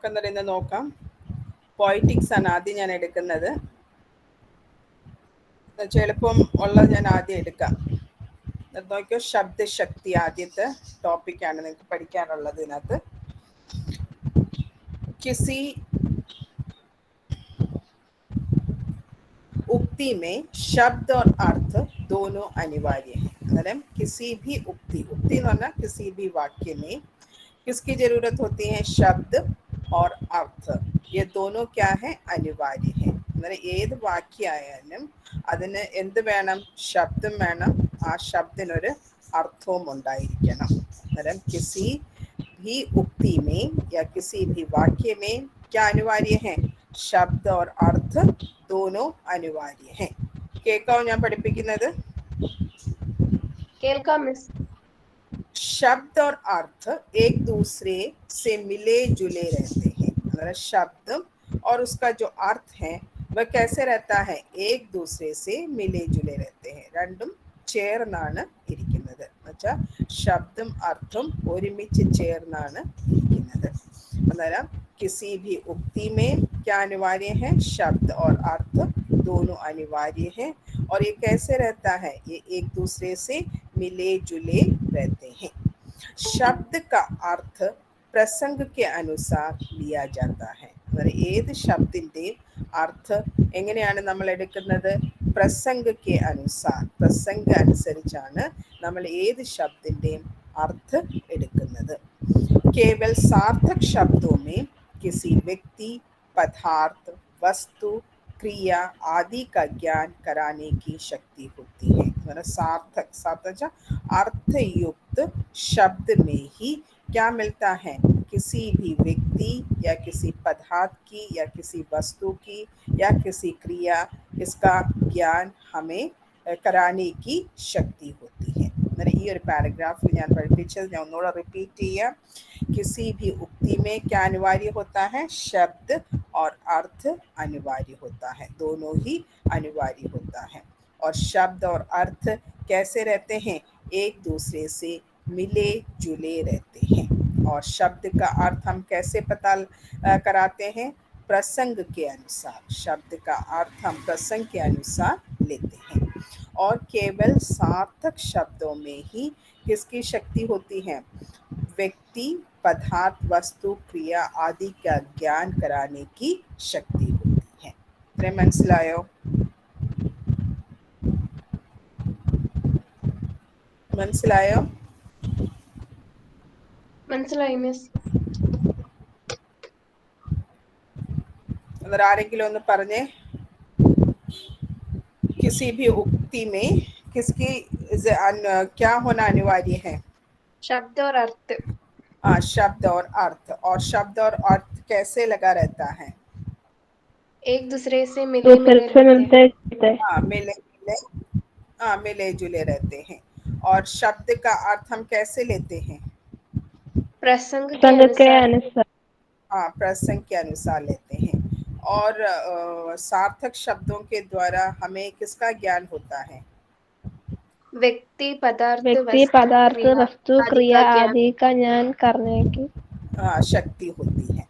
നമുക്കെന്നേരം ഇന്ന് നോക്കാം. പോയറ്റിക്സ് ആണ് ആദ്യം ഞാൻ എടുക്കുന്നത്. എളുപ്പം ഉള്ളത് ഞാൻ ആദ്യം എടുക്കാം. നോക്കിയോ, ശബ്ദശക്തി ആദ്യത്തെ ടോപ്പിക്കാണ് നിങ്ങൾക്ക് പഠിക്കാനുള്ളത്. ഇതിനകത്ത് किसी उक्ति में शब्द और अर्थ दोनों अनिवार्य है. मतलब किसी भी उक्ति എന്ന് പറഞ്ഞാൽ किसी भी वाक्य में किसकी जरूरत होती है? शब्द और अर्थ. ये दोनों क्या है? अनिवार्य है. मतलब ഏത് വാക്യായാലും അതിന് എന്ത് വേണം? ശബ്ദം വേണം. ആ ശബ്ദത്തിനൊരു അർത്ഥവും ഉണ്ടായിരിക്കണം. मतलब किसी भी उक्ति में या किसी भी वाक्य में क्या अनिवार्य है? शब्द और अर्थ दोनों अनिवार्य हैं. കേൾക്കാവോ ഞാൻ പഠിപ്പിക്കുന്നത്? കേൾക്കാം മിസ്. शब्द और अर्थ एक दूसरे से मिले जुले रहते हैं. मतलब शब्द और उसका जो अर्थ है वह कैसे रहता है? एक दूसरे से मिले जुले रहते हैं. രണ്ടും ചേർന്നാണ് ഇരിക്കുന്നത്. എന്നുവെച്ചാൽ ശബ്ദം അർത്ഥം ഒരുമിച്ച് ചേർന്നാണ് ഇരിക്കുന്നത്. അന്നേരം किसी भी उक्ति में क्या अनिवार्य है? शब्द और अर्थ दोनों अनिवार्य है. और ये कैसे रहता है? ये एक दूसरे से मिले जुले रहते हैं. शब्द का अर्थ प्रसंग के अनुसार लिया जाता है. ഏത് ശബ്ദിന്റെ അർത്ഥം എങ്ങനെയാണ് നമ്മൾ എടുക്കുന്നത്? പ്രസംഗ के अनुसार, പ്രസംഗ അനുസരിച്ചാണ് നമ്മൾ ഏത് ശബ്ദിന്റെയും അർത്ഥം എടുക്കുന്നത്. केवल सार्थक शब्दों में किसी व्यक्ति, पदार्थ, वस्तु, क्रिया आदि का ज्ञान कराने की शक्ति होती है. सार्थक अर्थयुक्त शब्द में ही क्या मिलता है? किसी भी व्यक्ति या किसी पदार्थ की या किसी वस्तु की या किसी क्रिया, इसका ज्ञान हमें कराने की शक्ति होती है. ഈ ഒരു പാരഗ്രാഫിൽ ഞാൻ പഠിപ്പിച്ചത് ഞാൻ ഒന്നുകൂടെ റിപ്പീറ്റ് ചെയ്യാം. किसी भी उक्ति में क्या अनिवार्य होता है? शब्द और अर्थ अनिवार्य होता है. दोनों ही अनिवार्य होता है. और शब्द और अर्थ कैसे रहते हैं? एक दूसरे से मिले जुले रहते हैं. और शब्द का अर्थ हम कैसे पता कराते हैं? प्रसंग के अनुसार. शब्द का अर्थ हम प्रसंग के अनुसार लेते हैं. और केवल सार्थक शब्दों में ही किसकी शक्ति होती है? व्यक्ति, पदार्थ, वस्तु, क्रिया आदि का ज्ञान कराने की शक्ति होती है. മനസ്സിലായോ? മനസ്സിലായോ? മനസ്സിലായി മിസ്. അന്നേരം ആരെങ്കിലും ഒന്ന് പറഞ്ഞേ. किसी भी उक्ति में किसकी क्या होना अनिवार्य है? शब्द और अर्थ. हाँ, शब्द और अर्थ. और शब्द और अर्थ कैसे लगा रहता है? एक दूसरे से मिले मिले हाँ, मिले जुले रहते हैं. और शब्द का अर्थ हम कैसे लेते हैं? प्रसंग के अनुसार. हाँ, प्रसंग के अनुसार लेते हैं. और सार्थक शब्दों के द्वारा हमें किसका ज्ञान होता है? व्यक्ति, पदार्थ, वस्तु, क्रिया आदि का ज्ञान करने की शक्ति होती है.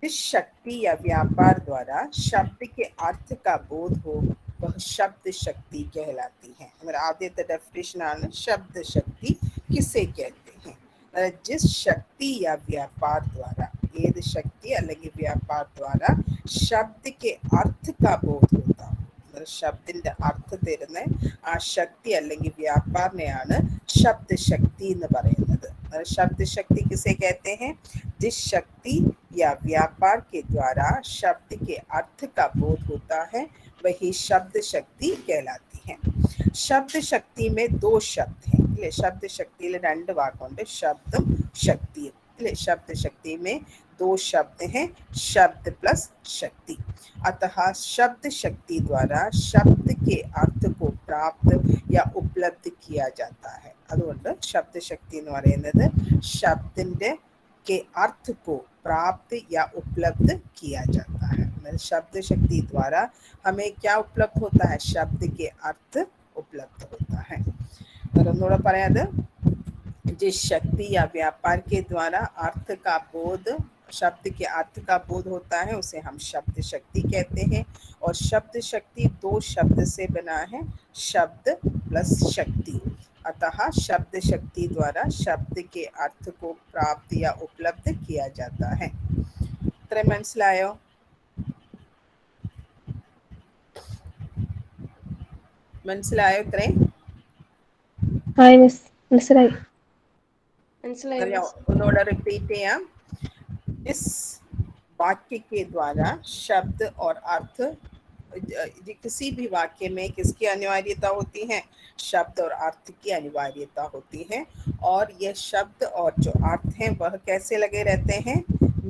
इस शक्ति या व्यापार द्वारा शब्द के अर्थ का बोध हो वह शब्द शक्ति कहलाती है. अगर आद्यത്തെ डेफिनेशन ആണ് शब्द शक्ति किसे कहते हैं? जिस शक्ति या व्यापार द्वारा, ഏത് ശക്തി അല്ലെങ്കിൽ വ്യാപാർ द्वारा शब्द के अर्थ का बोध होता है. ശബ്ദിന്റെ അർത്ഥം തരുന്ന ആ ശക്തി അല്ലെങ്കിൽ വ്യാപാരനെയാണ് ശബ്ദ ശക്തി എന്ന് പറയുന്നത്. शब्द शक्ति किसे कहते हैं? जिस शक्ति या व्यापार के द्वारा शब्द के अर्थ का बोध होता है वही शब्द शक्ति कहलाती है. शब्द शक्ति में दो शब्द हैं. शब्द शक्ति രണ്ട് വാക്കുണ്ട്, ശബ്ദം ശക്തിയും. शब्द शक्ति में दो शब्द हैं, शब्द प्लस शक्ति. अतः शब्द शक्ति द्वारा शब्द के अर्थ को प्राप्त या उपलब्ध किया जाता है. അതുകൊണ്ട് शब्द शक्ति എന്ന് പറയുന്നത് शब्दिന്റെ के अर्थ को प्राप्त या उपलब्ध किया जाता है. शब्द शक्ति द्वारा हमें क्या उपलब्ध होता है? शब्द के अर्थ उपलब्ध होता है. ഒന്നുകൂടെ പറയാത്. जिस शक्ति या व्यापार के द्वारा अर्थ का बोध, शब्द के अर्थ का बोध होता है उसे हम शब्द शक्ति कहते हैं। और शब्द शक्ति दो शब्द से बना है, शब्द प्लस शक्ति। अतः शब्द शक्ति द्वारा शब्द के अर्थ को प्राप्त या उपलब्ध किया जाता है। ഇത്രയും മനസ്സിലായോ? മനസ്സിലായോ ഇത്രയും? ഹായ് മിസ്, മനസ്സിലായി. മനസ്സിലായി ഞാൻ ഒന്നുകൂടെ റിപ്പീറ്റ് ചെയ്യാം. इस वाक्य के द्वारा शब्द और अर्थ, किसी भी वाक्य में किसकी अनिवार्यता होती है? शब्द और अर्थ की अनिवार्यता होती है। और यह शब्द और जो अर्थ हैं वह कैसे लगे रहते हैं?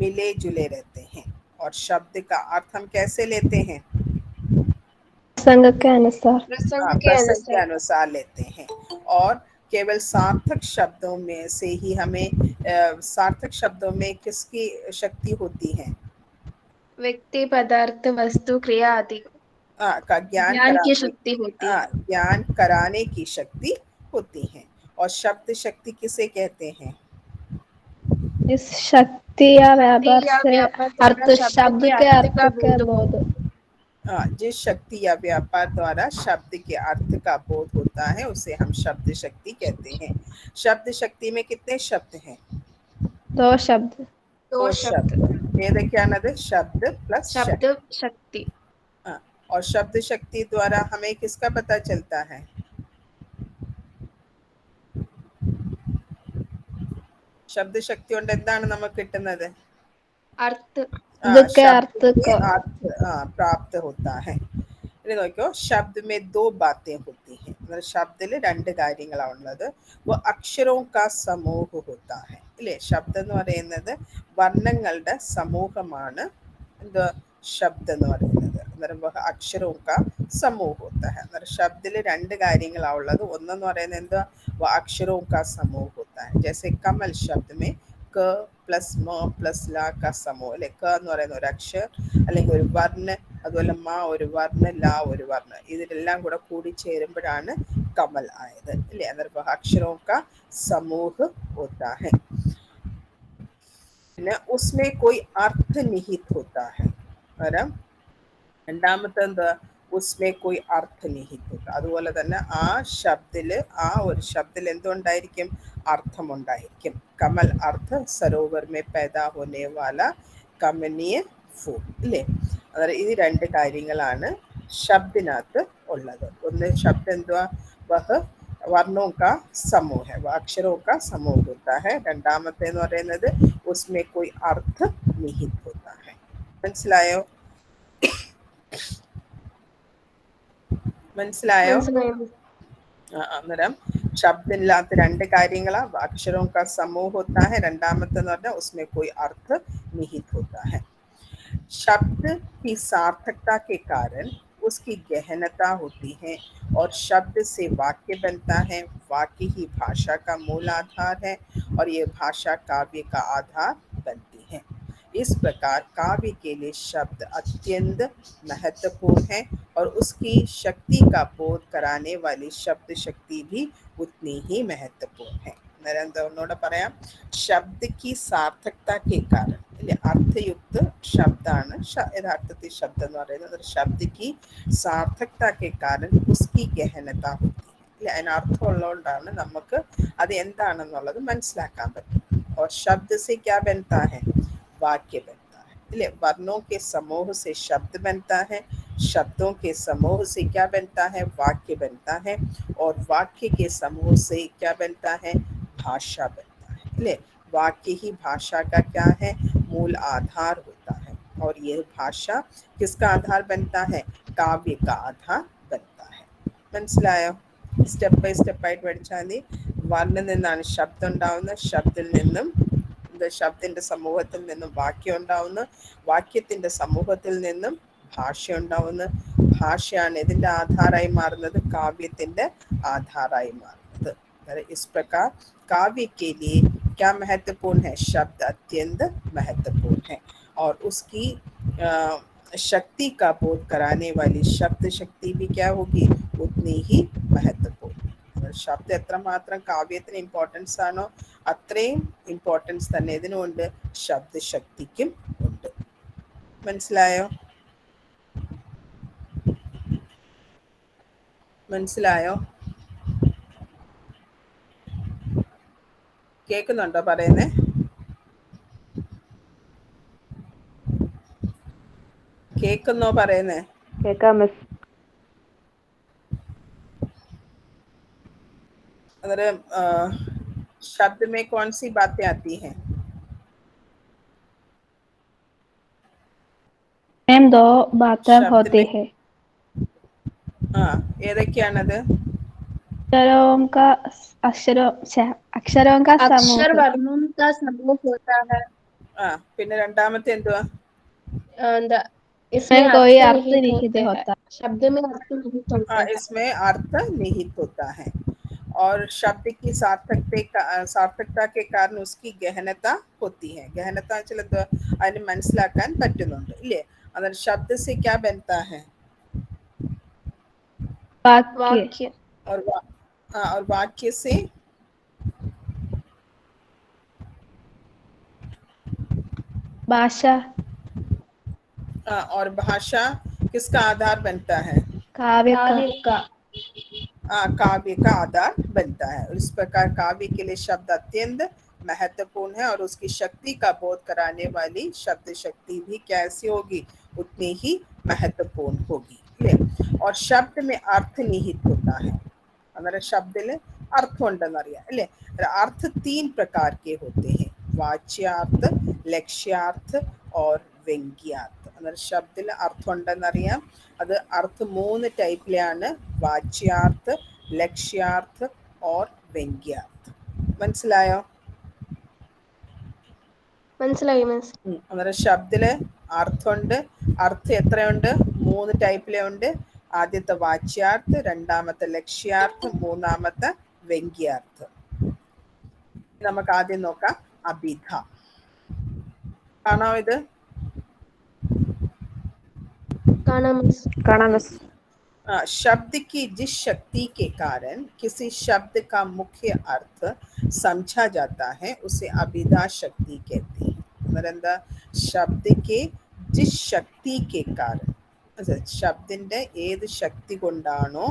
मिले जुले रहते हैं। और शब्द का अर्थ हम कैसे लेते हैं? प्रसंग के अनुसार. प्रसंग के प्रसंग के अनुसार। अनुसार लेते हैं। और केवल सार्थक शब्दों में से ही हमें सार्थक शब्दों में किसकी शक्ति होती है? व्यक्ति, पदार्थ, वस्तु, क्रिया आदि का ज्ञान ज्ञान की कराने, शक्ति होती है। ज्ञान कराने की शक्ति होती है। और शब्द शक्ति किसे कहते हैं? इस शक्ति या व्यापार या से व्यापार द्वारा अर्थ, शब्द के अर्थ का बोध. जिस शक्ति या व्यापार द्वारा शब्द के अर्थ का बोध होता है उसे हम शब्द शक्ति कहते हैं। शब्द शक्ति में कितने शब्द हैं? दो शब्द. दो शब्द. ഏതൊക്കെയാണത്? शब्द प्लस शब्द शक्ति. और शब्द शक्ति द्वारा हमें किसका पता चलता है? शब्द शक्ति കൊണ്ട് എന്താണ് നമുക്ക് കിട്ടുന്നത്? अर्थ. अर्थ का प्राप्त होता है. ഇനി നോക്കിയോ, शब्द में दो बातें होती हैं. मतलब ശബ്ദത്തിൽ രണ്ട് കാര്യങ്ങളാണ് ഉള്ളത്. वो अक्षरों का समूह होता है. ഇല്ലേ? ശബ്ദം എന്ന് പറയുന്നത് വർണ്ണങ്ങളുടെ സമൂഹമാണ്. എന്ത് ശബ്ദം എന്ന് പറയുന്നത്? അന്നേരം वह अक्षरों का समूह होता है. അന്നേരം ശബ്ദത്തിൽ രണ്ട് കാര്യങ്ങളാണ് ഉള്ളത്. ഒന്നെന്ന് പറയുന്നത് എന്താ? वो अक्षरों का समूह होता है. जैसे कमल शब्द में क प्लस म प्लस ला का समूह. അല്ലെ? ക എന്ന് പറയുന്ന ഒരു അക്ഷരം അല്ലെങ്കിൽ ഒരു വർണ്ണ, അതുപോലെ മ ഒരു വർണ്ണ, ല ഒരു വർണ്ണ, ഇതിലെല്ലാം കൂടെ കൂടി ചേരുമ്പോഴാണ് കമൽ ആയത്. അല്ലേ? അന്നേരം वह अक्षरों का समूह होता है. പിന്നെ उसमें कोई अर्थ निहित होता है. അന്നേരം രണ്ടാമത്തെ എന്താ? उसमें कोई अर्थ निहित होता. അതുപോലെ തന്നെ ആ ശബ്ദത്തില്, ആ ഒരു ശബ്ദത്തിൽ എന്തുണ്ടായിരിക്കും? അർത്ഥമുണ്ടായിരിക്കും. കമൽ अर्थ सरोवर में पैदा होने वाला കമനീയ ഫൂൾ. ഇല്ലേ? അതായത് ഈ രണ്ട് കാര്യങ്ങളാണ് ശബ്ദിനകത്ത് ഉള്ളത്. ഒന്ന് ശബ്ദം എന്തുവാ? वह वर्णों का समूह है, वह अक्षरों का समूह होता है. രണ്ടാമത്തെ എന്ന് പറയുന്നത് उसमें कोई अर्थ निहित होता है. മനസ്സിലായോ? മനസ്സിലായോ? അന്നേരം ശബ്ദമില്ലാത്ത രണ്ട് കാര്യങ്ങളാ. अक्षरों का समूह होता है. രണ്ടാമത്തെ എന്ന് പറഞ്ഞാൽ उसमें कोई अर्थ निहित होता है. शब्द की सार्थकता के कारण उसकी गहनता होती है और शब्द से वाक्य बनता है. वाक्य ही भाषा का मूल आधार है और ये भाषा काव्य का आधार बनती है. इस प्रकार काव्य के लिए शब्द अत्यंत महत्वपूर्ण है और उसकी शक्ति का बोध कराने वाली शब्द शक्ति भी उतनी ही महत्वपूर्ण है. ഒന്നുകൂടെ പറയാം. ശബ്ദ की सार्थकता के कारण, अर्थयुक्त शब्दाണ് യഥാർത്ഥത്തിൽ ശബ്ദം എന്ന് പറയുന്നത്. शब्द की सार्थकता के कारण उसकी गहनता होती है. അല്ലെ? അതിന് അർത്ഥമുള്ളതുകൊണ്ടാണ് നമുക്ക് അത് എന്താണെന്നുള്ളത് മനസ്സിലാക്കാൻ പറ്റും. और शब्द से क्या बनता है? वाक्य बनता है. इसलिए वर्णों के समूह से शब्द बनता है. शब्दों के समूह से क्या बनता है? वाक्य बनता है. और वाक्य के समूह से क्या बनता है? भाषा बनता है. इसलिए वाक्य ही भाषा का क्या है? मूल आधार होता है. और यह भाषा किसका आधार बनता है? काव्य का आधार बनता है. മനസ്സിലായോ? സ്റ്റെപ്പ് ബൈ സ്റ്റെപ്പായിട്ട് പഠിച്ചാൽ മതി. വർണ്ണിൽ നിന്നാണ് ശബ്ദം ഉണ്ടാവുന്നത്. ശബ്ദത്തിൽ നിന്നും ശബ്ദത്തിന്റെ സമൂഹത്തിൽ നിന്നും വാക്യം ഉണ്ടാവുന്നു. വാക്യത്തിന്റെ സമൂഹത്തിൽ നിന്നും ഭാഷ ഉണ്ടാവുന്നു. ഭാഷയാണ് ഇതിന്റെ ആധാരമായി മാറുന്നത്, കാവ്യത്തിന്റെ ആധാരമായി മാറുന്നത്. इस प्रकार काव्य के लिए क्या महत्वपूर्ण है? शब्द अत्यंत महत्वपूर्ण है और उसकी शक्ति का बोध कराने वाली शब्द शक्ति भी क्या होगी? उतनी ही महत्वपूर्ण. ശബ്ദം എത്രമാത്രം കാവ്യത്തിന് ഇമ്പോർട്ടൻസ് ആണോ അത്രയും ഇമ്പോർട്ടൻസ് തന്നെ ഇതിനുമുണ്ട്, ശബ്ദശക്തിക്കും ഉണ്ട്. മനസ്സിലായോ? മനസ്സിലായോ? കേൾക്കുന്നുണ്ടോ പറയുന്നേ? കേൾക്കുന്നോ പറയുന്നേ? കേൾക്കാം മിസ്. अगर शब्द में कौन सी बातें आती हैं? मैम दो बातें शब्द होती में है, हाँ ഏതൊക്കെയാണത്? अक्षरों का अक्षरों का अक्षर समूह, वर्णों का समूह होता है। ആ പിന്നെ രണ്ടാമത്തെ എന്തുവാ? इसमें इसमें कोई अर्थ अर्थ निहित नहीं होते हैं, होता। शब्द में अर्थ निहित होते हाँ हैं। इसमें अर्थ निहित होता है और शब्द की സാർത്ഥകത के कारण उसकी गहनता होती है. गहनता വെച്ചാൽ എന്തുവാ? അതിന് മനസ്സിലാക്കാൻ പറ്റുന്നുണ്ട് ഇല്ലേ? अगर शब्द से क्या बनता है? वाक्य, वाक्य, और हाँ और वाक्य से भाषा, और भाषा किसका आधार बनता है? काव्य का, काव्य का, काव्य का आधार बनता है. इस प्रकार काव्य के लिए शब्द अत्यंत महत्वपूर्ण है और उसकी शक्ति का बोध कराने वाली शब्द शक्ति भी कैसी होगी? उतनी ही महत्वपूर्ण होगी. और शब्द में अर्थ निहित होता है. अगर शब्द अर्थ ഉണ്ടെന്നറിയാം അല്ലേ? अर्थ 3 प्रकार के होते हैं, वाच्यार्थ, लक्ष्यार्थ और व्यंग्यार्थ. अगर ശബ്ദത്തിൽ അർത്ഥം ഉണ്ടെന്നറിയാം. അത് അർത്ഥം 3 ടൈപ്പിലാണ്, വാച്യാർത്ഥ, ലക്ഷ്യാർത്ഥ और വ്യംഗ്യാർത്ഥ. മനസ്സിലായോ? മനസ്സിലായി മിസ്. അന്നേരം ശബ്ദത്തില് അർത്ഥമുണ്ട്. അർത്ഥം എത്രയുണ്ട്? 3 ടൈപ്പിലുണ്ട്. ആദ്യത്തെ വാച്യാർത്ഥ, രണ്ടാമത്തെ ലക്ഷ്യാർത്ഥ, മൂന്നാമത്തെ വ്യംഗ്യാർത്ഥ. നമുക്ക് ആദ്യം നോക്കാം അഭിധ. കാണാം ഇത്? കാണാം മിസ്. शब्द की जिस शक्ति के कारण किसी शब्द का मुख्य अर्थ समझा जाता है उसे अभिधा शक्ति कहते हैं. എന്താ? शब्द के जिस शक्ति के कारण, ശബ്ദിന്റെ ഏത് ശക്തി കൊണ്ടാണോ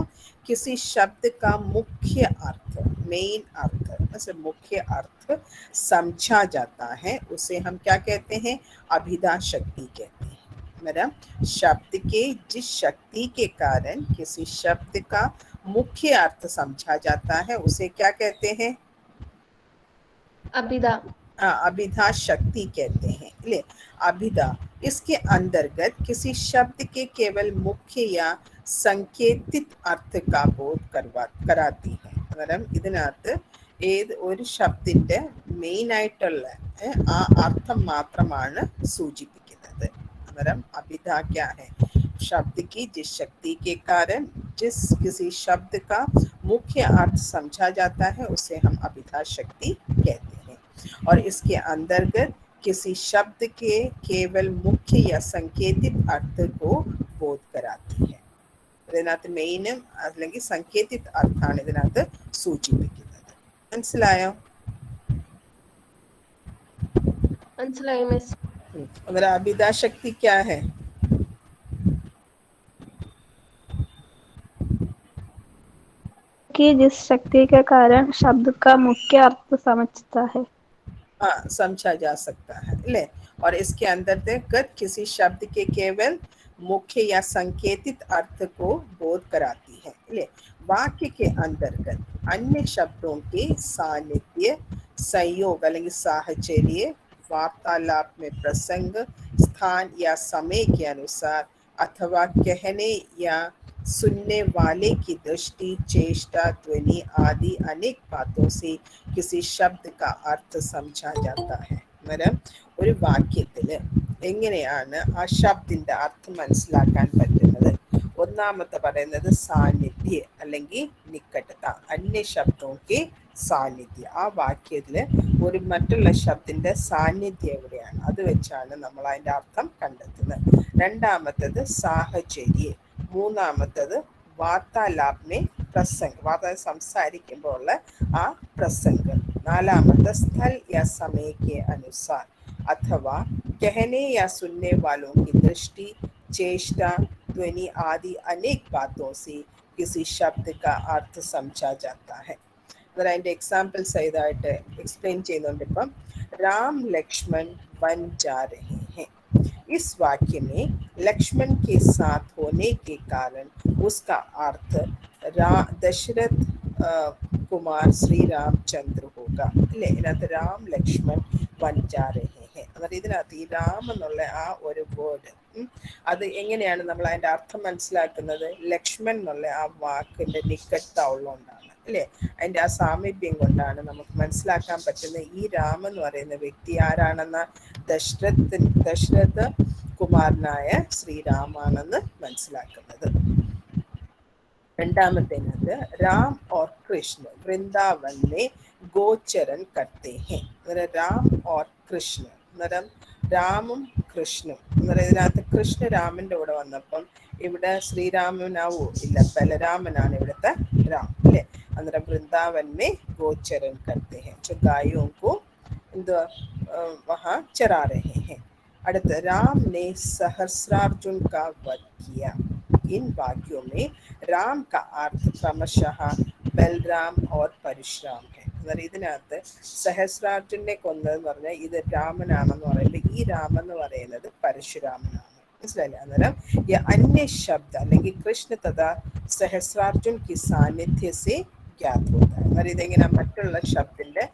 किसी शब्द का मुख्य अर्थ, मेन अर्थ, मुख्य अर्थ समझा जाता है उसे हम क्या कहते हैं? अभिधा शक्ति कहते हैं. मेरा शब्द के जिस शक्ति के कारण किसी शब्द का मुख्य अर्थ समझा जाता है उसे क्या कहते हैं? अभिधा. अभिधा शक्ति कहते हैं. ले अभिधा इसके अंतर्गत किसी शब्द के केवल मुख्य या संकेतित अर्थ का बोध कराती है. അന്നേരം ഇതിനകത്ത് ഏത് ഒരു ശബ്ദത്തിന്റെ മെയിൻ ആയിട്ടുള്ള ആ അർത്ഥം മാത്രമാണ് സൂചിപ്പിക്കുന്നത്. अनरम अभिधा क्या है? शब्द की जिस शक्ति के कारण जिस किसी शब्द का मुख्य अर्थ समझा जाता है उसे हम अभिधा शक्ति कहते हैं. और इसके अंतर्गत किसी शब्द के केवल मुख्य या संकेतित अर्थ को बोध कराती है. ഇതിനകത്ത് മെയിനും അല്ലെങ്കിൽ സങ്കേതിത് അർത്ഥാണ് ഇതിനകത്ത് സൂചിപ്പിക്കുന്നത്. മനസ്സിലായോ? മനസ്സിലായി മിസ്. अगर अभिधा शक्ति क्या है? कि जिस शक्ति के कारण शब्द का मुख्य अर्थ समझता है. हाँ समझा जा सकता है ले. और इसके अंतर्गत किसी शब्द के केवल मुख्य या संकेतित अर्थ को बोध कराती है. ले वाक्य के अंतर्गत अन्य शब्दों के सानिध्य, संयोग അല്ലെങ്കിൽ സാഹചര്യ, वार्तालाप में प्रसंग, स्थान या समय के अनुसार अथवा कहने या सुनने वाले की दृष्टि, चेष्टा, ध्वनि आदि अनेक बातों से किसी शब्द का अर्थ समझा जाता है. അന്നേരം ഒരു വാക്യത്തിൽ എങ്ങനെയാണ് ആ ശബ്ദത്തിന്റെ അർത്ഥം മനസ്സിലാക്കാൻ പറ്റുന്നത്? ഒന്നാമത്തെ പറയുന്നത് സാന്നിധ്യ അല്ലെങ്കിൽ നിക്കട്ടത, അന്യ ശബ്ദോക്കെ സാന്നിധ്യ. ആ വാക്യത്തില് ഒരു മറ്റുള്ള ശബ്ദത്തിന്റെ സാന്നിധ്യം എവിടെയാണ് അത് വെച്ചാണ് നമ്മൾ അതിന്റെ അർത്ഥം കണ്ടെത്തുന്നത്. രണ്ടാമത്തത് സാഹചര്യ, മൂന്നാമത്തത് വാർത്താലാപ് മേ പ്രസംഗ്, വാർത്ത സംസാരിക്കുമ്പോൾ ഉള്ള ആ പ്രസംഗ്. നാലാമത്തെ സ്ഥൽ യാ സമയ के अनुसार अथवा कहने या सुनने वालों की दृष्टि, चेष्टा, ध्वनि आदि अनेक बातों से किसी शब्द का अर्थ समझा जाता है. അതിൻ്റെ എക്സാമ്പിൾസ് ഇതായിട്ട് എക്സ്പ്ലെയിൻ ചെയ്യുന്നുണ്ട്. ഇപ്പം राम लक्ष्मण वन जा रहे हैं. इस वाक्य में लक्ष्मण के साथ होने के कारण उसका अर्थ दशरथ कुमार श्री रामचंद्र होगा അല്ലേ. ഇതിനകത്ത് രാം ലക്ഷ്മൺ വൻ ജാ രഹേ ഹെ, അതായത് ഇതിനകത്ത് ഈ രാം എന്നുള്ള ആ ഒരു വേർഡ് അത് എങ്ങനെയാണ് നമ്മൾ അതിൻ്റെ അർത്ഥം മനസ്സിലാക്കുന്നത്? ലക്ഷ്മൺ എന്നുള്ള ആ വാക്കിന്റെ നിക്കട്ട ഉള്ളതുകൊണ്ടാണ് അല്ലേ. അതിൻ്റെ ആ സാമീപ്യം കൊണ്ടാണ് നമുക്ക് മനസ്സിലാക്കാൻ പറ്റുന്നത് ഈ രാം എന്ന് പറയുന്ന വ്യക്തി ആരാണെന്ന്, ദശരഥ കുമാരനായ ശ്രീരാമാണെന്ന് മനസ്സിലാക്കുന്നത്. രണ്ടാമത്തേനത് राम और कृष्ण वृंदावन में गोचरन करते हैं. राम और कृष्ण അന്നേരം രാമും കൃഷ്ണനും അന്നേരം ഇതിനകത്ത് കൃഷ്ണ രാമന്റെ കൂടെ വന്നപ്പം ഇവിടെ ശ്രീരാമനാവോ ഇല്ല, ബലരാമനാണ് ഇവിടുത്തെ രാം അല്ലേ. അന്നേരം വൃന്ദാവനെ ഗോചരൻ करते हैं, जो गायों को എന്തുവാ वहाँ चरा रहे हैं. അടുത്ത राम ने सहस्रार्जुन का वध किया. इन वाक्यों में राम का अर्थ क्रमशः बलराम और परशुराम है. ഇതിനകത്ത് സഹസ്രാർജുനെ കൊന്നതെന്ന് പറഞ്ഞാൽ ഇത് രാമനാണെന്ന് പറയുമ്പോൾ ഈ രാമൻ എന്ന് പറയുന്നത് പരശുരാമനാണ്. മനസ്സിലായില്ലേ? അന്നേരം ഈ അന്യ ശബ്ദ അല്ലെങ്കിൽ കൃഷ്ണ തഥാ സഹസ്രാർജുൻ की सानिध्य से ज्ञात होता है. അന്നേരം ഇതെങ്ങനെ മറ്റുള്ള ശബ്ദത്തിന്റെ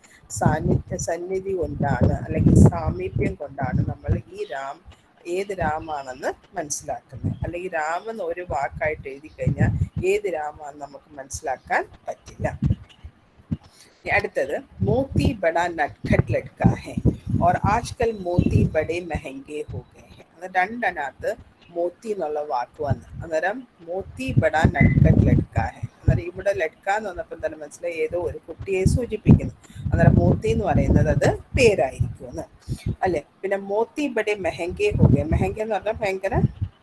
സന്നിധി കൊണ്ടാണ് അല്ലെങ്കിൽ സാമീപ്യം കൊണ്ടാണ് നമ്മൾ ഈ രാം ഏത് രാമാണെന്ന് മനസ്സിലാക്കുന്നത്. അല്ലെങ്കിൽ രാമെന്ന് ഒരു വാക്കായിട്ട് എഴുതി കഴിഞ്ഞാൽ ഏത് രാമാണെന്ന് നമുക്ക് മനസ്സിലാക്കാൻ പറ്റില്ല. അടുത്തത് മോത്തി ബഡാ നട്ഖട്ട് ലഡ്കാ ഹെ और आजकल മോത്തി ബഡേ മെഹംഗേ ഹോ ഗേ ഹെ. രണ്ടെണ്ണത്ത് മോത്തി എന്നുള്ള വാക്ക് വന്ന് അന്നേരം മോത്തി ബഡാ നട്ഖട്ട് ലഡ്കാ ഹെ. അന്നേരം ഇവിടെ ലഡ്ക എന്ന് വന്നപ്പോൾ തന്നെ മനസ്സിലായി ഏതോ ഒരു കുട്ടിയെ സൂചിപ്പിക്കുന്നു. അന്നേരം മോത്തി എന്ന് പറയുന്നത് അത് പേരായിരിക്കുമെന്ന് അല്ലെ. പിന്നെ മോത്തി ബഡേ മെഹംഗേ ഹോ ഗേ, മെഹംഗ എന്ന് പറഞ്ഞാൽ ഭയങ്കര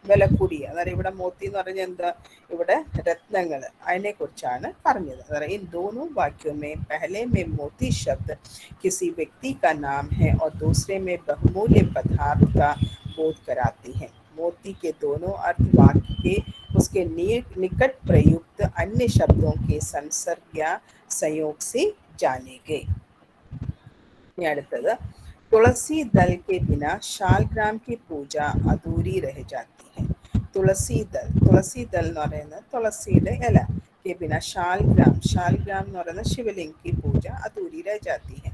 വില കൂടിയ. അന്നേരം ഇവിടെ മോത്തി എന്ന് പറഞ്ഞാൽ എന്താ, ഇവിടെ രത്നങ്ങൾ അതിനെ കുറിച്ചാണ് പറഞ്ഞത്. അന്നേരം इन दोनों वाक्यों में पहले में मोती शब्द किसी व्यक्ति का नाम है और दूसरे में बहुमूल्य पदार्थ का बोध कराती है. मोती के दोनों अर्थ वाक्य के उसके निकट प्रयुक्त अन्य शब्दों के संसर्ग या संयोग से जाने गए. അടുത്തത് तुलसी दल के बिना शालग्राम की पूजा अधूरी रह जाती है. तुलसी दल എന്ന് പറയുന്നത് തുളസിയുടെ ഇല के बिना शालग्राम എന്ന് പറയുന്നത് शिवलिंग की पूजा अधूरी रह जाती है.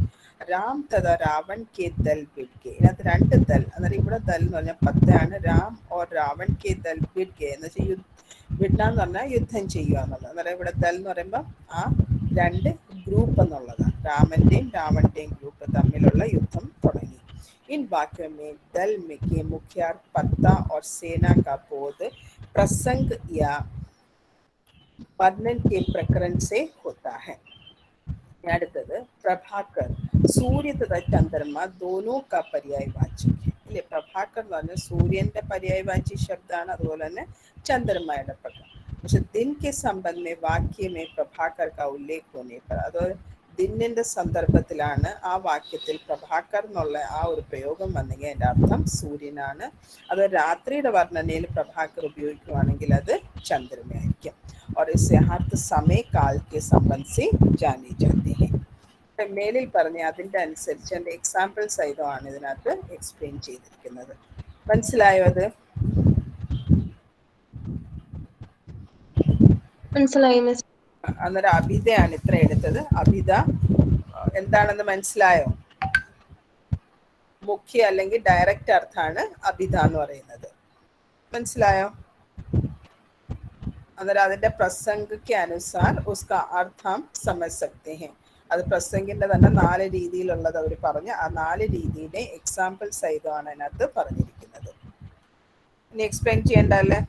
राम तथा रावण के दल बिट गए. ഇതിനകത്ത് രണ്ട് ദൽ, അന്നേരം ഇവിടെ ദൽ എന്ന് പറഞ്ഞാൽ 10 ആണ്. രാം और रावण के दल बिट गए എന്ന് വെച്ചാൽ വിടാന്ന് പറഞ്ഞാൽ യുദ്ധം ചെയ്യുക എന്നുള്ളത്. അന്നേരം ഇവിടെ ദൽ എന്ന് പറയുമ്പോൾ ആ രണ്ട് ഗ്രൂപ്പ് എന്നുള്ളതാണ്. രാമന്റെയും രാവണന്റെയും ഗ്രൂപ്പ് തമ്മിലുള്ള യുദ്ധം തുടങ്ങി. इन वाक्यों में दल में के मुख्य पत्ता और सेना का बोध प्रसंग या वर्णन के प्रकरण से होता है. അടുത്തത് പ്രഭാകർ സൂര്യ തഥാ ചന്ദ്രമ दोनों का पर्यायवाची है. ഇല്ലേ, പ്രഭാകർ എന്ന് പറഞ്ഞാൽ സൂര്യന്റെ पर्यायवाची ശബ്ദമാണ്, അതുപോലെ തന്നെ ചന്ദ്രമയുടെ പ്രകാരം. പക്ഷെ दिन के संबंध में वाक्य में प्रभाकर का उल्लेख होने पर, അത് ദിന്നിന്റെ സന്ദർഭത്തിലാണ് ആ വാക്യത്തിൽ പ്രഭാകർ എന്നുള്ള ആ ഒരു പ്രയോഗം വന്നെങ്കിൽ അതിന്റെ അർത്ഥം സൂര്യനാണ്. അത് രാത്രിയുടെ വർണ്ണനയിൽ പ്രഭാകർ ഉപയോഗിക്കുകയാണെങ്കിൽ അത് ചന്ദ്രനായിരിക്കും. और इससे अर्थ समय काल के संबंध से जाने जाते हैं. മേലിൽ പറഞ്ഞ അതിന്റെ അനുസരിച്ച് അതിന്റെ എക്സാമ്പിൾ സഹിതമാണ് ഇതിനകത്ത് എക്സ്പ്ലെയിൻ ചെയ്തിരിക്കുന്നത്. മനസ്സിലായോ? അത് മനസ്സിലായി മിസ്. അന്നേരം അഭിതയാണ് ഇത്ര എടുത്തത്. അഭിത എന്താണെന്ന് മനസ്സിലായോ? മുഖ്യ അല്ലെങ്കിൽ ഡയറക്റ്റ് അർത്ഥാണ് അഭിത എന്ന് പറയുന്നത്. മനസ്സിലായോ? അന്നേരം അതിന്റെ പ്രസംഗക്ക് അനുസാർ ഉസ്ക അർത്ഥം സമജ് സക്തേ ഹെ. അത് പ്രസംഗിന്റെ തന്നെ 4 രീതിയിലുള്ളത് അവർ പറഞ്ഞ് ആ 4 രീതിയുടെ എക്സാമ്പിൾ സഹിതമാണ് അതിനകത്ത് പറഞ്ഞിരിക്കുന്നത്. ഇനി എക്സ്പ്ലെയിൻ ചെയ്യണ്ടല്ലേ?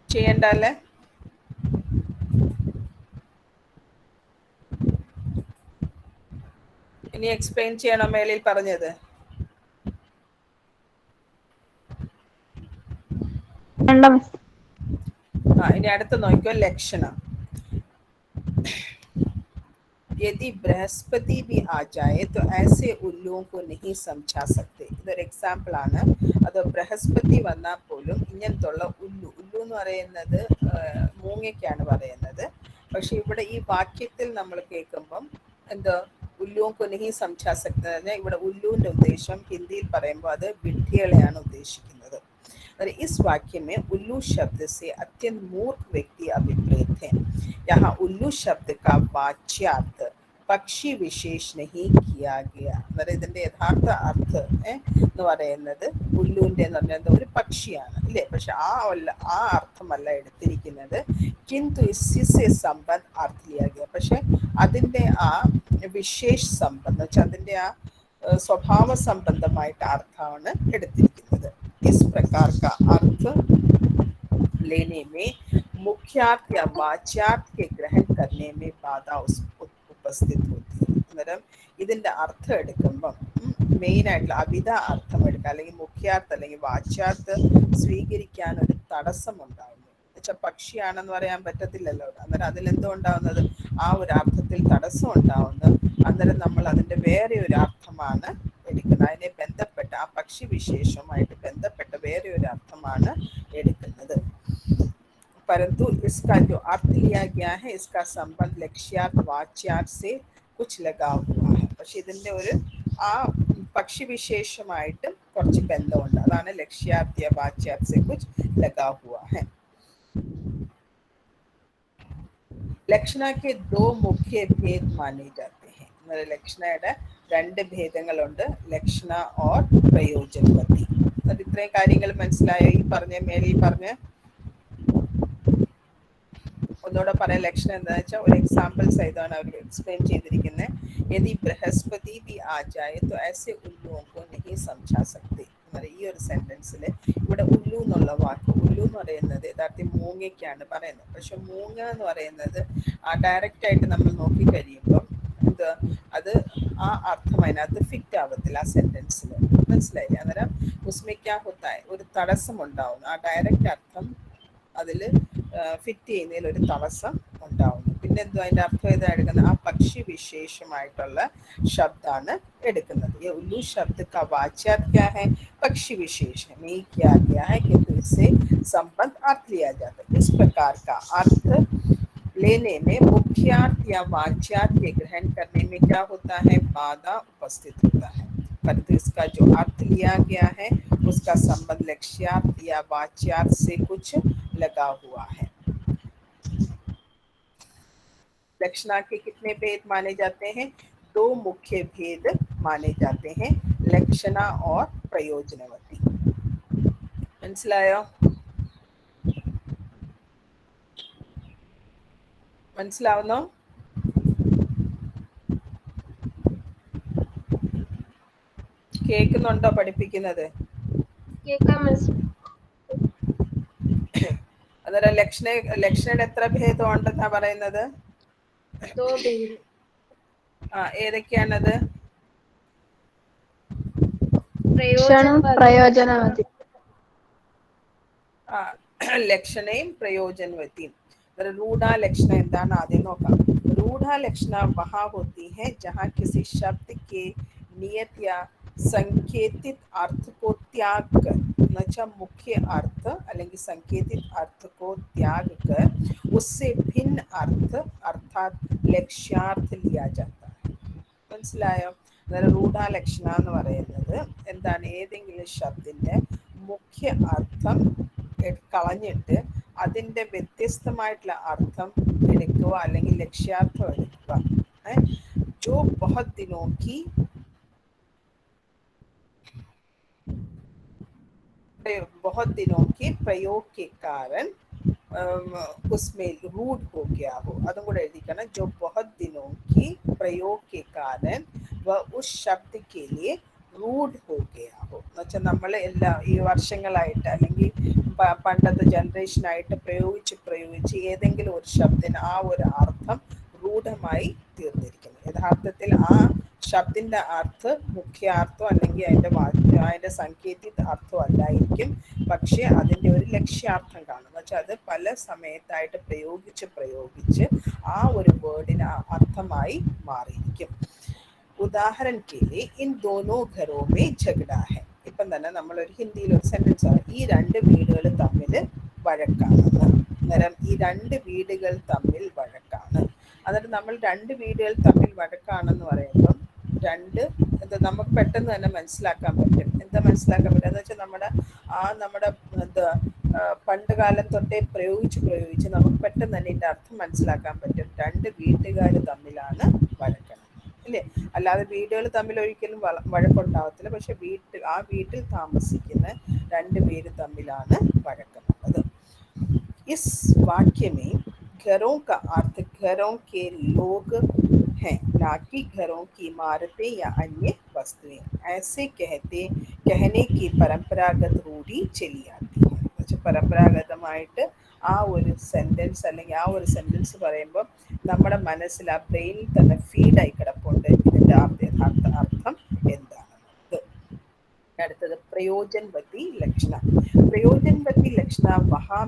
ചെയ്യണ്ടല്ലേ? ഇനി എക്സ്പ്ലെയിൻ ചെയ്യണോ മേലിൽ പറഞ്ഞത്? ഇനി അടുത്ത നോക്കിയോ, ലക്ഷണ. यदि बृहस्पति भी आ जाए तो ऐसे उल्लुओं को नहीं समझा सकते. ഇതൊരു എക്സാമ്പിൾ ആണ്. അത് ബൃഹസ്പതി വന്നാൽ പോലും ഇങ്ങനത്തുള്ള ഉല്ലു എന്ന് പറയുന്നത് മൂങ്ങയ്ക്കാണ് പറയുന്നത്. പക്ഷെ ഇവിടെ ഈ വാക്യത്തിൽ നമ്മൾ കേൾക്കുമ്പം എന്താ, ഉല്ലുവും കൊനഹി സംസാ സക്ത. ഇവിടെ ഉല്ലുവിന്റെ ഉദ്ദേശം ഹിന്ദിയിൽ പറയുമ്പോൾ അത് വിഡ്ഢികളെയാണ് ഉദ്ദേശിക്കുന്നത്. इस वाक्य में उल्लू शब्द से अत्यंत मूर्ख व्यक्ति अभिप्रेत है. यहाँ उल्लू शब्द का वाच्यार्थ പക്ഷി വിശേഷ് നഹി കിയാ ഗയാ. അന്നേരം ഇതിന്റെ യഥാർത്ഥ അർത്ഥം എന്ന് പറയുന്നത് ഉല്ലുവിന്റെ എന്ന് പറഞ്ഞാൽ ഒരു പക്ഷിയാണ് ഇല്ലേ, പക്ഷെ ആ അർത്ഥമല്ല എടുത്തിരിക്കുന്നത്. കിന്തു ഇസ്സി സംബന്ധ അർത്ഥ ലിയാ ഗയാ. പക്ഷെ അതിന്റെ ആ വിശേഷ് സംബന്ധം വെച്ചാൽ അതിന്റെ ആ സ്വഭാവ സംബന്ധമായിട്ട് അർത്ഥമാണ് എടുത്തിരിക്കുന്നത്. इस प्रकार का अर्थ लेने में मुख्यार्थ या वाच्यार्थ के ग्रहण करने में बाधा उपस्थित होती है. അന്നേരം ഇതിന്റെ അർത്ഥം എടുക്കുമ്പം മെയിൻ ആയിട്ടുള്ള അഭിധ അർത്ഥം എടുക്കുക, അല്ലെങ്കിൽ മുഖ്യാർത്ഥം അല്ലെങ്കിൽ വാച്യാർത്ഥം സ്വീകരിക്കാൻ ഒരു തടസ്സം ഉണ്ടാവുന്നു. എന്നുവെച്ചാൽ പക്ഷിയാണെന്ന് പറയാൻ പറ്റത്തില്ലല്ലോ. അന്നേരം അതിലെന്തോ ഉണ്ടാവുന്നത്, ആ ഒരു അർത്ഥത്തിൽ തടസ്സം ഉണ്ടാവുന്നു. അന്നേരം നമ്മൾ അതിന്റെ വേറെ ഒരു അർത്ഥമാണ് എടുക്കുന്നത്. അതിനെ ബന്ധപ്പെട്ട ആ പക്ഷി വിശേഷവുമായിട്ട് ബന്ധപ്പെട്ട വേറെ ഒരു അർത്ഥമാണ് എടുക്കുന്നത്. परंतु इसका जो अर्थ लिया गया है इसका संबंध लक्ष्यार्थ वाच्यार्थ से कुछ लगा हुआ है. പക്ഷെ ഇതിന്റെ ഒരു ആ പക്ഷി വിശേഷമായിട്ട് കുറച്ച് ബന്ധമുണ്ട്. അതാണ് ലക്ഷ്യാർത്ഥ വാच्यार्थ से कुछ लगा हुआ है. ലക്ഷണ के दो मुख्य भेद माने जाते हैं. ലക്ഷണയുടെ രണ്ട് ഭേദങ്ങളുണ്ട്, ലക്ഷണ ഓർ പ്രയോജനവതി. അത് ഇത്രയും കാര്യങ്ങൾ മനസ്സിലായോ? ഈ പറഞ്ഞ മേലിൽ പറഞ്ഞ ഒന്നുകൂടെ പറയാം. ലക്ഷണം എന്താണെന്ന് വെച്ചാൽ ഒരു എക്സാമ്പിൾ സഹിതമാണ് അവർ എക്സ്പ്ലെയിൻ ചെയ്തിരിക്കുന്നത്. यदि बृहस्पति भी आ जाए तो ऐसे उल्लुओं को नहीं समझा सकते. ഈ ഒരു സെന്റൻസിൽ ഇവിടെ ഉല്ലു എന്നുള്ള വാക്ക്, ഉല്ലു എന്ന് പറയുന്നത് യഥാർത്ഥത്തിൽ മൂങ്ങയ്ക്കാണ് പറയുന്നത്. പക്ഷെ മൂങ്ങ എന്ന് പറയുന്നത് ഡയറക്റ്റ് ആയിട്ട് നമ്മൾ നോക്കിക്കഴിയുമ്പം അത് ആ അർത്ഥം അതിനകത്ത് ഫിറ്റ് ആവത്തില്ല ആ സെന്റൻസിൽ. മനസ്സിലായില്ലേ? അന്നേരം ഉസ്മിക്ക ഹൊത്തായി ഒരു തടസ്സം ഉണ്ടാവുന്നു. ആ ഡയറക്റ്റ് അർത്ഥം അതിൽ ഫിറ്റ് ചെയ്യുന്നതിൽ ഒരു തടസ്സം ഉണ്ടാവുന്നു. പിന്നെ എന്തോ അതിന്റെ അർത്ഥം ഏതാ എടുക്കുന്നത്, ആ പക്ഷി വിശേഷമായിട്ടുള്ള ശബ്ദമാണ് എടുക്കുന്നത്. ये उल्लू शब्द का वाच्यार्थ क्या है, पक्षी विशेष है. नहीं किया गया है किंतु इससे संबंध अर्थ लिया जाता है. इस प्रकार का अर्थ लेने में मुख्यार्थ या वाच्यार्थ के ग्रहण करने में क्या होता है, बाधा उपस्थित होता है. परंतु इसका जो अर्थ लिया गया है उसका संबंध लक्ष्यार्थ या वाच्यार्थ से कुछ लगा हुआ है. लक्षणा के कितने भेद माने जाते हैं? दो मुख्य भेद माने जाते हैं, लक्षणा और प्रयोजनवती. മനസ്സിലായോ? മനസ്സിലാവുന്നോ? കേൾക്കുന്നുണ്ടോ പഠിപ്പിക്കുന്നത്? അന്നേരം ലക്ഷണയുടെ എത്ര ഭേദം ഉണ്ടെന്നാ പറയുന്നത്? ഏതൊക്കെയാണത്? പ്രയോജനവതി. ലക്ഷണയും പ്രയോജനവതിയും. रूढ़ा लक्षण എന്താണ് ആദ്യം നോക്കാം. रूढ़ा लक्षण वहाँ होती है जहाँ किसी शब्द के नियत या संकेतित अर्थ को त्याग कर, एന്നുവെച്ചാൽ मुख्य अर्थ അല്ലെങ്കിൽ संकेतित अर्थ को त्याग कर उससे भिन्न अर्थ अर्थात लक्ष्यार्थ लिया जाता है. മനസ്സിലായോ? അന്നേരം रूढ़ा लक्षण എന്ന് പറയുന്നത് എന്താണ്, ഏതെങ്കിലും ശബ്ദത്തിന്റെ മുഖ്യ അർത്ഥം കളഞ്ഞിട്ട് അതിന്റെ വ്യത്യസ്തമായിട്ടുള്ള അർത്ഥം എടുക്കുക അല്ലെങ്കിൽ ലക്ഷ്യാർത്ഥം എടുക്കുക. जो बहुत दिनों की प्रयोग के कारण उसमें रूढ़ हो गया हो. അതും കൂടെ എഴുതിക്കണം. जो बहुत दिनों की प्रयोग के कारण वह उस शब्द के लिए रूढ़ हो गया हो. എന്നുവെച്ചാൽ നമ്മൾ എല്ലാ ഈ വർഷങ്ങളായിട്ട് അല്ലെങ്കിൽ പണ്ടത്തെ ജനറേഷനായിട്ട് പ്രയോഗിച്ച് ഏതെങ്കിലും ഒരു ശബ്ദത്തിന് ആ ഒരു അർത്ഥം രൂഢമായി തീർന്നിരിക്കുന്നു. യഥാർത്ഥത്തിൽ ആ ശബ്ദിന്റെ അർത്ഥം മുഖ്യാർത്ഥം അല്ലെങ്കിൽ അതിന്റെ സങ്കേതിക അർത്ഥം അല്ലായിരിക്കും, പക്ഷെ അതിന്റെ ഒരു ലക്ഷ്യാർത്ഥം കാണും. എന്ന് വെച്ചാൽ അത് പല സമയത്തായിട്ട് പ്രയോഗിച്ച് ആ ഒരു വേർഡിന് അർത്ഥമായി മാറിയിരിക്കും. ഉദാഹरण के लिए इन दोनों घरों में झगड़ा है. ഇപ്പം തന്നെ നമ്മളൊരു ഹിന്ദിയിൽ ഒരു സെന്റൻസ് ആണ്, ഈ രണ്ട് വീടുകൾ തമ്മിൽ വഴക്കാണെന്ന്. അന്നേരം ഈ രണ്ട് വീടുകൾ തമ്മിൽ വഴക്കാണ്. എന്നിട്ട് നമ്മൾ രണ്ട് വീടുകൾ തമ്മിൽ വഴക്കാണെന്ന് പറയുമ്പം നമുക്ക് പെട്ടെന്ന് തന്നെ മനസ്സിലാക്കാൻ പറ്റും. എന്താ മനസ്സിലാക്കാൻ പറ്റും എന്ന് വെച്ചാൽ നമ്മുടെ പണ്ട് കാലം തൊട്ടേ പ്രയോഗിച്ച് നമുക്ക് പെട്ടെന്ന് തന്നെ ഇതിന്റെ അർത്ഥം മനസ്സിലാക്കാൻ പറ്റും. രണ്ട് വീട്ടുകാർ തമ്മിലാണ് വഴക്കുന്നത് അല്ലേ? അല്ലാതെ വീടുകൾ തമ്മിൽ ഒരിക്കലും വഴക്കുണ്ടാവത്തില്ല, പക്ഷെ ആ വീട്ടിൽ താമസിക്കുന്ന രണ്ട് പേര് തമ്മിലാണ് വഴക്കുന്നത്. इस वाक्य में घरों का अर्थ घरों के लोग हैं, ना कि घरों की इमारतें या अन्य वस्तुएं. ऐसे कहने की परंपरागत रूढ़ी चली आती है. പരമ്പരാഗതമായിട്ട് ആ ഒരു സെന്റൻസ് അല്ലെങ്കിൽ ആ ഒരു സെന്റൻസ് പറയുമ്പോൾ നമ്മുടെ മനസ്സിൽ ആ ബ്രെയിനിൽ തന്നെ ഫീഡായി കിടപ്പുണ്ട് ഇതിന്റെ യഥാർത്ഥ അർത്ഥം എന്താണെന്നത്. അടുത്തത് പ്രയോജനവതി ലക്ഷണ. प्रयोजनवती लक्षणा वहाँ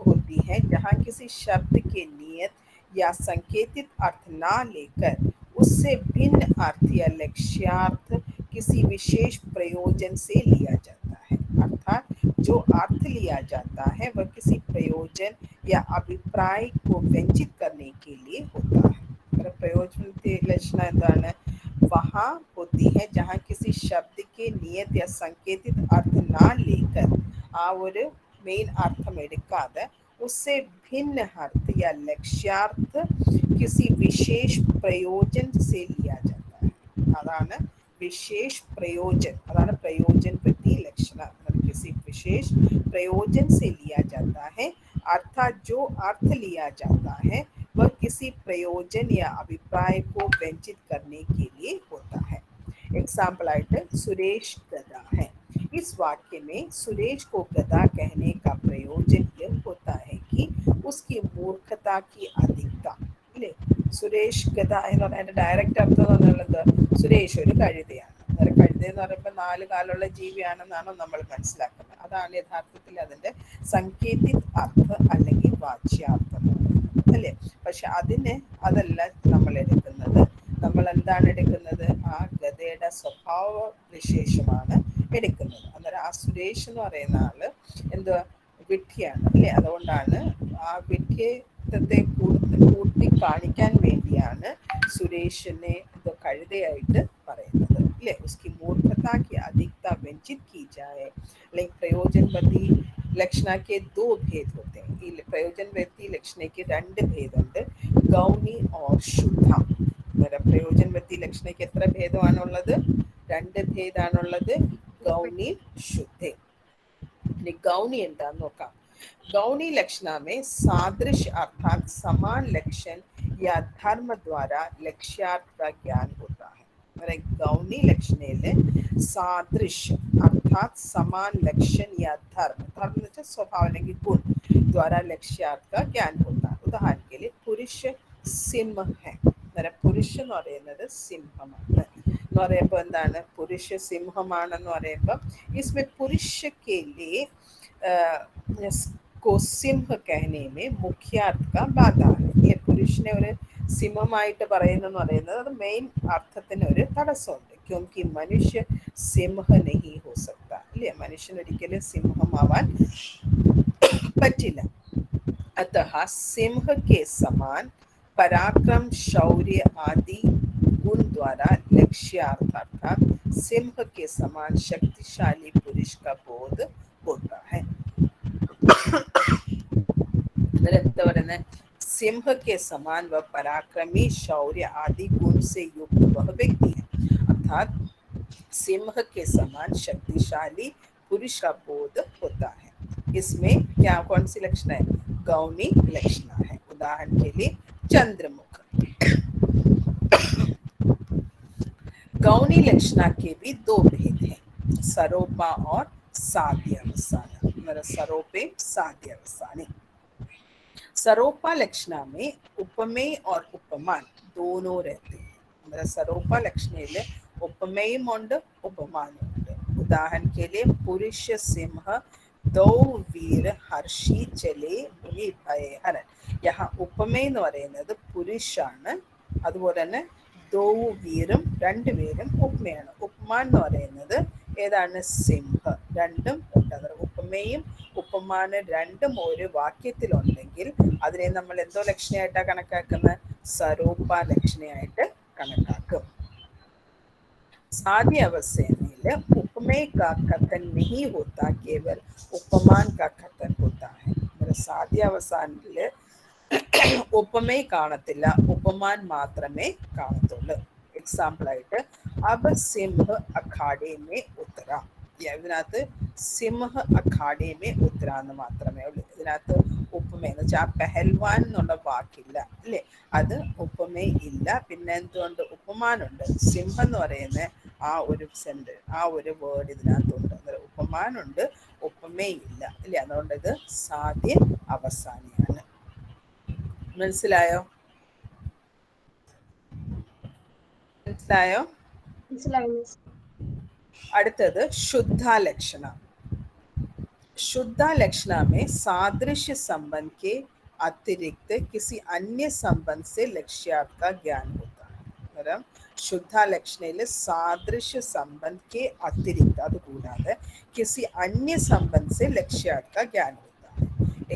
होती है जहाँ किसी शब्द के नियत या संकेतित अर्थ ना लेकर उससे भिन्न अर्थ या लक्ष्यार्थ किसी विशेष प्रयोजन से लिया जाता है. अर्थात जो अर्थ लिया जाता है वह किसी प्रयोजन या अभिप्राय को व्यंजित करने के लिए होता है. प्रयोजनवती लक्षणा എന്താണ്? वहाँ होती है जहाँ किसी शब्द के नियत या संकेतित अर्थ ना लेकर ആ ഒരു മെയിൻ അർത്ഥം എടുക്കാതെ उससे भिन्न अर्थ या लक्ष्यार्थ किसी विशेष प्रयोजन से लिया जाता है. अതാണ് विशेष प्रयोजन, अതാണ് प्रयोजनवती लक्षणा. किसी विशेष प्रयोजन से लिया जाता है, अर्थात जो अर्थ लिया जाता है वह किसी प्रयोजन या अभिप्राय को व्यंजित करने के लिए होता है. एग्जाम्पल आइट सुरेश गधा है. इस वाक्य में सुरेश को गधा कहने का प्रयोजन यह होता है कि उसकी मूर्खता की अधिकता. अല്ലേ? സുരേഷ് ഗധ എന്ന് പറഞ്ഞാൽ ഡയറക്റ്റ് അർത്ഥം എന്നുള്ളത് സുരേഷ് ഒരു കഴുതയാണ്. കഴുത എന്ന് പറയുമ്പോൾ 4 കാലുള്ള ജീവിയാണെന്നാണോ നമ്മൾ മനസ്സിലാക്കുന്നത്. അതാണ് യഥാർത്ഥത്തിൽ അതിന്റെ സങ്കേതിക അർത്ഥം അല്ലെങ്കിൽ വാച്യാർത്ഥം അല്ലേ? പക്ഷെ അതല്ല നമ്മൾ എടുക്കുന്നത്. നമ്മൾ എന്താണ് എടുക്കുന്നത്? ആ ഗധയുടെ സ്വഭാവ വിശേഷമാണ് എടുക്കുന്നത്. അന്നേരം ആ സുരേഷ് എന്ന് പറയുന്ന ആള് എന്തുവാ? വിഡ്ഢിയാണ് അല്ലേ? അതുകൊണ്ടാണ് ആ വിഡ്ഢിത്വത്തെ കൂട്ടി കാണിക്കാൻ വേണ്ടിയാണ് സുരേഷിനെ കഴുതയായിട്ട് പറയുന്നത് അല്ലേ? उसकी मूर्खता की अधिकता व्यंजित की जाए. അല്ലെങ്കിൽ പ്രയോജനവതി ലക്ഷണ के 2 भेद होते हैं. ഈ പ്രയോജനവതി ലക്ഷണയ്ക്ക് 2 ഭേദമുണ്ട്, ഗൗണി और शुद्ध. പ്രയോജനവതി ലക്ഷണയ്ക്ക് എത്ര ഭേദമാണുള്ളത്? 2 ഭേദമാണുള്ളത്, गौनी शुद्ध. गौनी എന്താന്ന് നോക്കാം. गौनी लक्षणा में सादृश्य अर्थात समान लक्षण या धर्म द्वारा लक्ष्यार्थ का ज्ञान होता है. गौनी लक्षणेले सादृश्य अर्थात समान लक्षण या धर्म स्वभाव അല്ലെങ്കിൽ गुण द्वारा लक्ष्यार्थ का ज्ञान होता है. उदाहरण के लिए पुरुष सिंह है. पुरुष എന്ന് പറയുന്നത് സിംഹമാണ് എന്ന് പറയുമ്പോൾ എന്താണ്? പുരുഷ സിംഹമാണെന്ന് പറയുമ്പോൾ इसमें पुरुष के लिए को सिंह कहने में मुख्य अर्थ का बाधा है. ये പുരുഷനെ ഒരു സിംഹമായിട്ട് പറയുന്നെന്ന് പറയുന്നത് അത് മെയിൻ അർത്ഥത്തിന് ഒരു തടസ്സമുണ്ട്. क्योंकि मनुष्य सिंह नहीं हो सकता അല്ലേ? മനുഷ്യൻ ഒരിക്കലും സിംഹമാവാൻ പറ്റില്ല. अतः सिंह के समान पराक्रम, शौर्य आदि गुण द्वारा लक्ष्यार्थ अर्थात सिंह के समान शक्तिशाली पुरुष का बोध होता है. सिंह के समान व पराक्रमी, शौर्य आदि गुण से युक्त वह व्यक्ति है. अर्थात सिंह के समान शक्तिशाली पुरुष का बोध होता है. इसमें क्या कौन सी लक्षण है? गौनी लक्षण है. उदाहरण के लिए चंद्रमुख. गौनी लक्षणा के भी 2 भेद हैं, सरोपा और साध्यवसानी. सरोपे साध्यवसानी. सरोपा लक्षणा में उपमेय और उपमान दोनों रहते हैं. സരൂപ ലക്ഷണയില് ഉപമയും ഉണ്ട് ഉപമാനവും ഉണ്ട്. ഉദാഹरण के लिए पुरुष सिंह दो वीर हर्षी चले मुनि भय हरन. यहाँ ഉപമ എന്ന് പറയുന്നത് പുരുഷാണ്. അതുപോലെ തന്നെ ദോ വീരും രണ്ടുപേരും ഉപമയാണ്. ഉപമാൻ എന്ന് പറയുന്നത് ഏതാണ്? സിംഹ. രണ്ടും ഉണ്ട്. ഉപമയും ഉപമാനം രണ്ടും ഒരു വാക്യത്തിലുണ്ടെങ്കിൽ അതിനെ നമ്മൾ എന്തോ ലക്ഷണയായിട്ടാണ് കണക്കാക്കുന്നത്? സ്വരൂപ ലക്ഷണയായിട്ട് കണക്കാക്കും. साध्य अवस्था में उपमेय का कथन नहीं होता, केवल उपमान का कथन होता है. साध्य അവസാനത്തില് ഉപമേ കാണത്തില്ല, ഉപമാൻ മാത്രമേ കാണത്തുള്ളൂ. എക്സാമ്പിൾ ആയിട്ട് അബ് സിംഹ് അഖാഡെ മേ ഉത്തര. ഇതിനകത്ത് സിംഹ് അഖാഡെ മേ ഉത്തര എന്ന് മാത്രമേ ഉള്ളൂ. ഇതിനകത്ത് ഉപമ എന്ന് വെച്ചാൽ ആ പെഹൽവാൻ എന്നുള്ള വാക്കില്ല അല്ലേ, അത് ഉപമേ ഇല്ല. പിന്നെ എന്തുകൊണ്ട്? ഉപമാനുണ്ട്. സിംഹം എന്ന് പറയുന്ന ആ ഒരു സെന്റ്, ആ ഒരു വേർഡ് ഇതിനകത്തുണ്ട്. ഉപമാനുണ്ട്, ഉപമേ ഇല്ല അല്ലേ. അതുകൊണ്ട് ഇത് സാധ്യ അവസാനിയാണ്. മനസ്സിലായോ? മനസ്സിലായോ? അടുത്തത് शुद्ध लक्षण. शुद्ध लक्षण में सादृश्य संबंध के अतिरिक्त किसी अन्य संबंध से लक्ष्यार्थ का ज्ञान होता है. मतलब शुद्ध लक्षण सादृश्य संबंध के अतिरिक्त അതുകൂടാതെ किसी अन्य संबंध से लक्ष्यार्थ का ज्ञान होता है.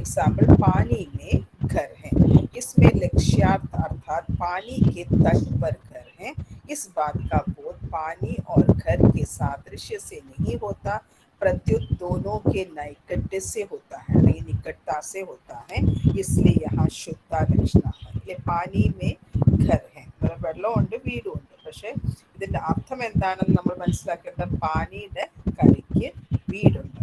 एग्जाम्पल पानी में घर है. इसमें लक्ष्यार्थ अर्थात पानी के तट पर घर है. इस बात का बोध पानी और घर के सादृश्य से नहीं होता, प्रत्युत दोनों के नैकट्य से होता है, नहीं निकटता से होता है. इसलिए यहाँ शुद्ध लक्षण है. पानी में घर है, വെള്ളമുണ്ട്, വീടുണ്ട്. പക്ഷെ ഇതിന്റെ അർത്ഥം എന്താണെന്ന് നമ്മൾ മനസ്സിലാക്കേണ്ടത് പാനിയുടെ കരയ്ക്ക് വീടുണ്ട്.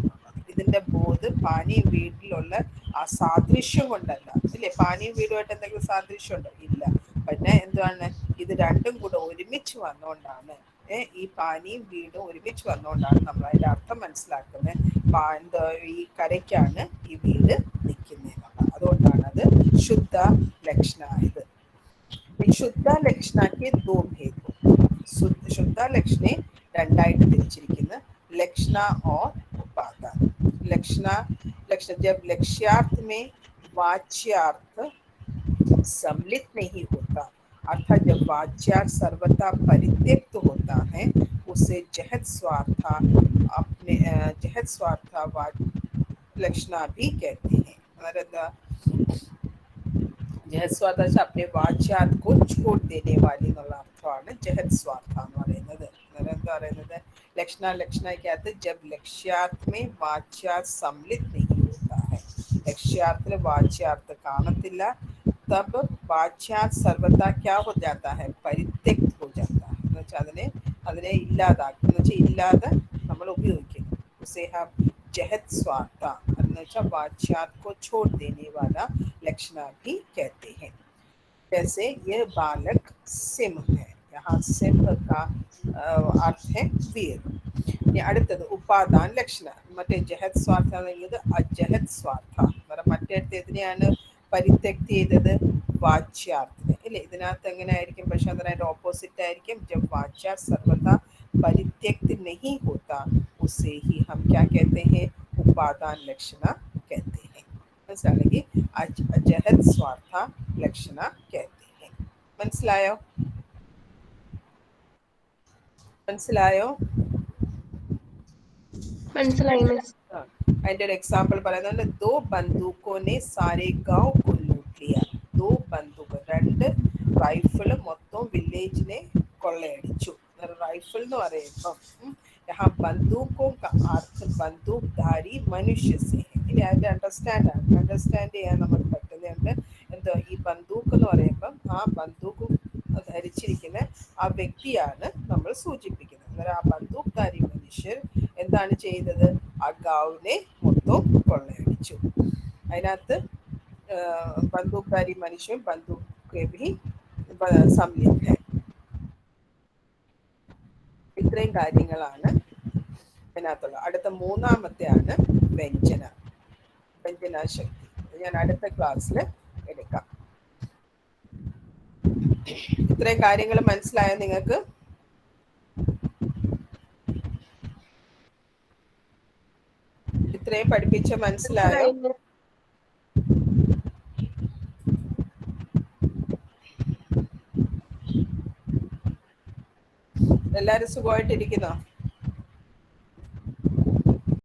ഇതിന്റെ ബോധ് പാനി വീട്ടിലുള്ള ആ സാദൃശ്യം കൊണ്ടല്ല ഇല്ലേ. പാനിയും വീടുമായിട്ട് എന്തെങ്കിലും സാദൃശ്യം ഉണ്ടോ? ഇല്ല. പിന്നെ എന്താണ്? ഇത് രണ്ടും കൂടെ ഒരുമിച്ച് വന്നുകൊണ്ടാണ്, ഈ പാനിയും വീടും ഒരുമിച്ച് വന്നുകൊണ്ടാണ് നമ്മൾ അതിന്റെ അർത്ഥം മനസ്സിലാക്കുന്നത്. ഈ കരയ്ക്കാണ് ഈ വീട് നിൽക്കുന്നത്. അതുകൊണ്ടാണ് അത് ശുദ്ധ ലക്ഷണമായത്. ശുദ്ധ ലക്ഷണക്ക് ദോ ഭേദ. ശുദ്ധ ലക്ഷണെ രണ്ടായിട്ട് തിരിച്ചിരിക്കുന്നു, ലക്ഷണ और उपादान. लक्षण जब लक्ष्यार्थ में वाच्यार्थ सम्मिलित नहीं होता, अर्थात जब वाच्यार्थ सर्वथा परित्यक्त होता है, उसे जहत स्वार्था लक्षणा भी कहते हैं. जहत स्वार्थ अपने वाच्यार्थ को छोड़ देने वाली अर्थമാണ് जहत स्वार्थ എന്ന് പറയുന്നത്. എന്താ പറയുന്നത്? लक्षण जब लक्ष्यार्थ में वाच्यार्थ सम्मिलित नहीं होता है. लक्ष्यार्थ वाच्यार्थ കാണത്തില്ല, तब वाच्यार्थ सर्वथा क्या हो जाता है? परित्यक्त हो जाता है. എന്ന് വെച്ചാൽ അതിനെ ഇല്ലാതാക്കും, എന്ന് വെച്ചാൽ ഇല്ലാതെ നമ്മൾ ഉപയോഗിക്കുന്നു. उसे हम जहत स्वार्थ എന്ന് വെച്ചാൽ वाच्यार्थ को छोड़ देने वाला लक्षण भी कहते हैं. जैसे यह बालक सिंह है. यहाँ सिंह का अर्थ है वीर. അടുത്തത് ഉപാദാൻ ലക്ഷണ. മറ്റേ ജഹത് സ്വാർത്ഥ അജഹത് സ്വാർത്ഥ. മറ്റേടത്ത് എതിനെയാണ് പരിത്യക്തി ചെയ്തത്? വാച്യാർത്ഥന് അല്ലേ. ഇതിനകത്ത് എങ്ങനെ ആയിരിക്കും? പക്ഷെ അതിനായിട്ട് ഓപ്പോസിറ്റ് ആയിരിക്കും. जब वाच्यार्थ सर्वथा परित्यक्त नहीं होता, उसे ही हम क्या कहते हैं? उपादान लक्षण कहते हैं. മനസ്സിലാണെങ്കിൽ അജഹത് സ്വാർത്ഥ ലക്ഷണ कहते हैं. മനസ്സിലായോ? മനസ്സിലായോ? അതിന്റെ ഒരു എക്സാമ്പിൾ പറയുന്നത്, दो बंदूकों ने सारे गांव को लूट लिया. दो बंदूक, രണ്ട് റൈഫിൾ മൊത്തം വില്ലേജിനെ കൊള്ളയടിച്ചു. റൈഫിൾ എന്ന് പറയുമ്പോൾ यहाँ बंदूकों का अर्थ बंदूकधारी मनुष्य से है. ഇനി അതിന്റെ അണ്ടർസ്റ്റാൻഡ് ചെയ്യാൻ നമുക്ക് പറ്റുന്നുണ്ട്. എന്തോ ഈ ബന്ദൂക്ക് എന്ന് പറയുമ്പം ആ ബന്ദൂക്ക് ധരിച്ചിരിക്കുന്ന ആ വ്യക്തിയാണ് നമ്മൾ സൂചിപ്പിക്കുന്നത്. അന്നേരം ആ ബന്ദൂക്ധാരി മനുഷ്യർ എന്താണ് ചെയ്തത്? ആ ഗാവിനെ മൊത്തം കൊള്ളയടിച്ചു. അതിനകത്ത് ബന്ദൂക്ധാരി മനുഷ്യൻ ബന്ദൂക്ക് भी सम्मिलित है. ഇത്രയും കാര്യങ്ങളാണ് ഇതിനകത്തുള്ളത്. അടുത്ത മൂന്നാമത്തെയാണ് വ്യഞ്ജനാശക്തി. ഞാൻ അടുത്ത ക്ലാസ്സിൽ എടുക്കാം. ഇത്രയും കാര്യങ്ങൾ മനസ്സിലായോ നിങ്ങൾക്ക്? ഇത്രയും പഠിപ്പിച്ച മനസ്സിലായോ? എല്ലാരും സുഖമായിട്ടിരിക്കുന്നോ?